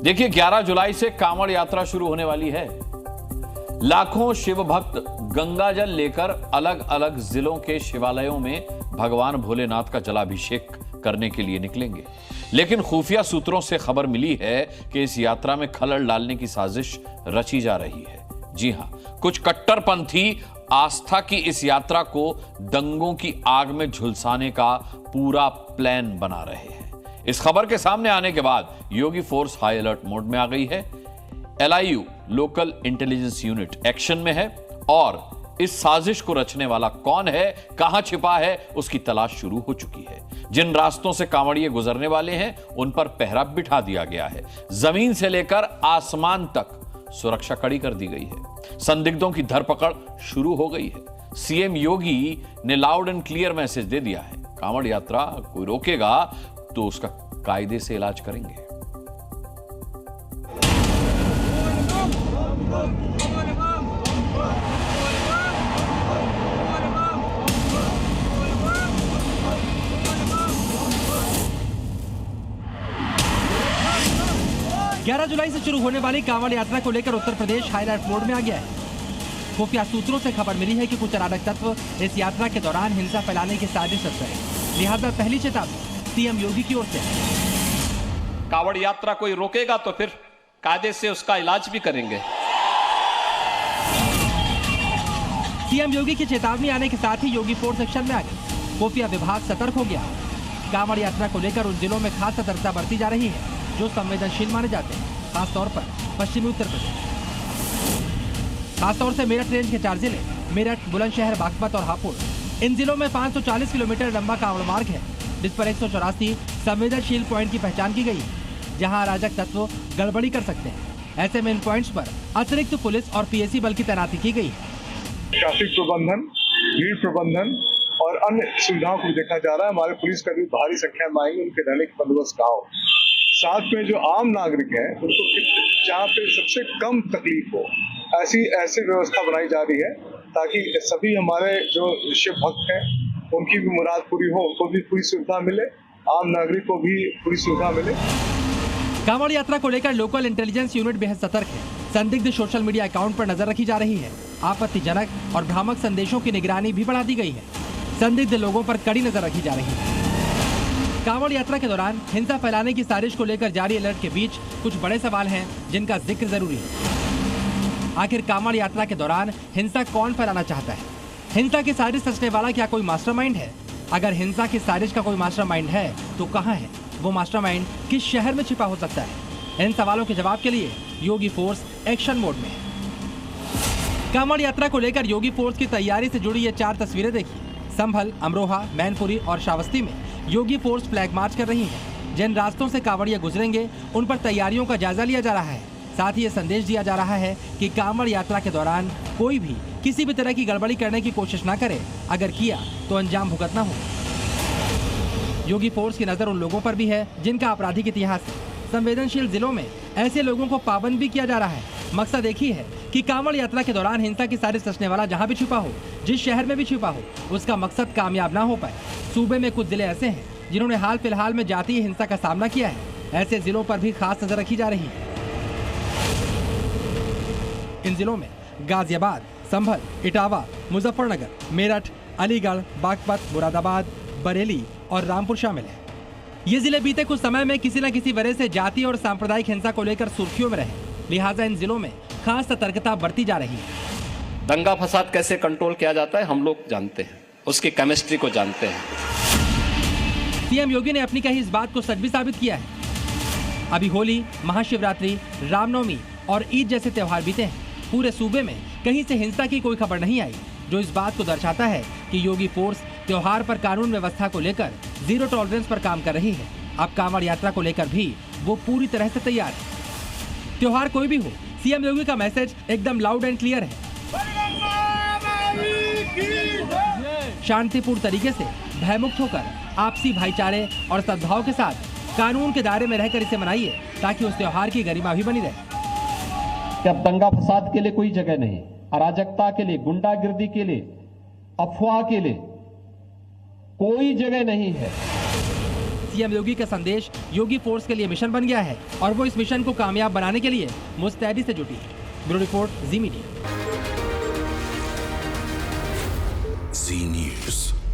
देखिए 11 जुलाई से कांवड़ यात्रा शुरू होने वाली है। लाखों शिव भक्त गंगा जल लेकर अलग अलग जिलों के शिवालयों में भगवान भोलेनाथ का जलाभिषेक करने के लिए निकलेंगे। लेकिन खुफिया सूत्रों से खबर मिली है कि इस यात्रा में खलल डालने की साजिश रची जा रही है। जी हां, कुछ कट्टरपंथी आस्था की इस यात्रा को दंगों की आग में झुलसाने का पूरा प्लान बना रहे हैं। इस खबर के सामने आने के बाद योगी फोर्स हाई अलर्ट मोड में आ गई है। LIU local intelligence unit action में है और इस साजिश को रचने वाला कौन है, कहां छिपा है, उसकी तलाश शुरू हो चुकी है। जिन रास्तों से कांवड़िए गुजरने वाले हैं उन पर पहरा बिठा दिया गया है। जमीन से लेकर आसमान तक सुरक्षा कड़ी कर दी गई है। संदिग्धों की धरपकड़ शुरू हो गई है। CM योगी ने लाउड एंड क्लियर मैसेज दे दिया है, कांवड़ यात्रा कोई रोकेगा तो उसका कायदे से इलाज करेंगे। ग्यारह जुलाई से शुरू होने वाली कांवड़ यात्रा को लेकर Uttar Pradesh high alert mode में आ गया है। खुफिया सूत्रों से खबर मिली है कि कुछ अराजक तत्व इस यात्रा के दौरान हिंसा फैलाने की साजिश रच रहे हैं। लिहाजा पहली चेतावनी CM योगी की ओर से कांवड़ यात्रा कोई रोकेगा तो फिर कायदे से उसका इलाज भी करेंगे। CM योगी की चेतावनी आने के साथ ही योगी फोर्स एक्शन में आ गई। खुफिया विभाग सतर्क हो गया। कांवड़ यात्रा को लेकर उन जिलों में खास सतर्कता बरती जा रही है जो संवेदनशील माने जाते हैं, खासतौर पर पश्चिमी उत्तर प्रदेश, खासतौर से मेरठ रेंज के 4 जिले मेरठ, बुलंदशहर, बागपत और हापुड़। इन जिलों में 540 किलोमीटर लंबा कांवड़ मार्ग है जिस पर 184 संवेदनशील पॉइंट की पहचान की गई है जहां अराजक तत्व गड़बड़ी कर सकते हैं। ऐसे में इन पॉइंट्स पर अतिरिक्त पुलिस और PAC बल की तैनाती की गई है। ट्रैफिक प्रबंधन, भीड़ प्रबंधन और अन्य सुविधाओं को देखा जा रहा है। हमारे पुलिसकर्मी भारी संख्या में आएंगे, उनके रहने के बंदोबस्त का हो। साथ में जो आम नागरिक हैं उनको जहाँ पे सबसे कम तकलीफ हो ऐसी व्यवस्था बनाई जा रही है ताकि सभी हमारे जो शिव भक्त हैं उनकी भी मुराद पूरी हो, उनको भी पूरी सुविधा मिले, आम नागरिक को भी पूरी सुविधा मिले। कांवड़ यात्रा को लेकर लोकल इंटेलिजेंस यूनिट बेहद सतर्क है। संदिग्ध सोशल मीडिया अकाउंट पर नजर रखी जा रही है। आपत्तिजनक और भ्रामक संदेशों की निगरानी भी बढ़ा दी गई है। संदिग्ध लोगों पर कड़ी नजर रखी जा रही है। कांवड़ यात्रा के दौरान हिंसा फैलाने की साजिश को लेकर जारी अलर्ट के बीच कुछ बड़े सवाल हैं जिनका जिक्र जरूरी है। आखिर कांवड़ यात्रा के दौरान हिंसा कौन फैलाना चाहता है? हिंसा की साजिश रचने वाला क्या कोई मास्टरमाइंड है? अगर हिंसा की साजिश का कोई मास्टरमाइंड है तो कहां है वो मास्टरमाइंड? किस शहर में छिपा हो सकता है? इन सवालों के जवाब के लिए योगी फोर्स एक्शन मोड में है। कांवड़ यात्रा को लेकर योगी फोर्स की तैयारी से जुड़ी ये 4 तस्वीरें देखिए। संभल, अमरोहा, मैनपुरी और श्रावस्ती में योगी फोर्स फ्लैग मार्च कर रही है। जिन रास्तों से कांवड़िए गुजरेंगे उन पर तैयारियों का जायजा लिया जा रहा है। साथ ही ये संदेश दिया जा रहा है कि कांवड़ यात्रा के दौरान कोई भी किसी भी तरह की गड़बड़ी करने की कोशिश ना करे, अगर किया तो अंजाम भुगतना हो। योगी फोर्स की नजर उन लोगों पर भी है जिनका आपराधिक इतिहास है। संवेदनशील जिलों में ऐसे लोगों को पाबंद भी किया जा रहा है। मकसद एक ही है कि कांवड़ यात्रा के दौरान हिंसा की साजिश रचने वाला जहां भी छिपा हो, जिस शहर में भी छिपा हो, उसका मकसद कामयाब ना हो पाए। सूबे में कुछ जिले ऐसे हैं जिन्होंने हाल फिलहाल में जातीय हिंसा का सामना किया है। ऐसे जिलों पर भी खास नजर रखी जा रही है। इन जिलों में गाजियाबाद, संभल, इटावा, मुजफ्फरनगर, मेरठ, अलीगढ़, बागपत, मुरादाबाद, बरेली और रामपुर शामिल है। ये जिले बीते कुछ समय में किसी न किसी वजह से जातीय और सांप्रदायिक हिंसा को लेकर सुर्खियों में रहे। लिहाजा इन जिलों में खास सतर्कता बरती जा रही है। दंगा फसाद कैसे कंट्रोल किया जाता है हम लोग जानते हैं, उसकी केमिस्ट्री को जानते हैं। CM योगी ने अपनी कही इस बात को सच भी साबित किया है। अभी होली, महाशिवरात्रि, रामनवमी और ईद जैसे त्योहार बीते हैं। पूरे सूबे में कहीं से हिंसा की कोई खबर नहीं आई, जो इस बात को दर्शाता है कि योगी फोर्स त्योहार पर कानून व्यवस्था को लेकर जीरो टॉलरेंस पर काम कर रही है। अब कांवड़ यात्रा को लेकर भी वो पूरी तरह से तैयार है। त्योहार कोई भी हो, CM योगी का मैसेज एकदम लाउड एंड क्लियर है। शांतिपूर्ण तरीके से भयमुक्त होकर आपसी भाईचारे और सद्भाव के साथ कानून के दायरे में रहकर इसे मनाइए ताकि उस त्योहार की गरिमा भी बनी रहे। अब दंगा फसाद के लिए कोई जगह नहीं, अराजकता के लिए, गुंडागिर्दी के लिए, अफवाह के लिए कोई जगह नहीं है। सीएम योगी का संदेश योगी फोर्स के लिए मिशन बन गया है और वो इस मिशन को कामयाब बनाने के लिए मुस्तैदी से जुटी है। ब्यूरो रिपोर्ट, जी मीडिया। जी न्यूज़।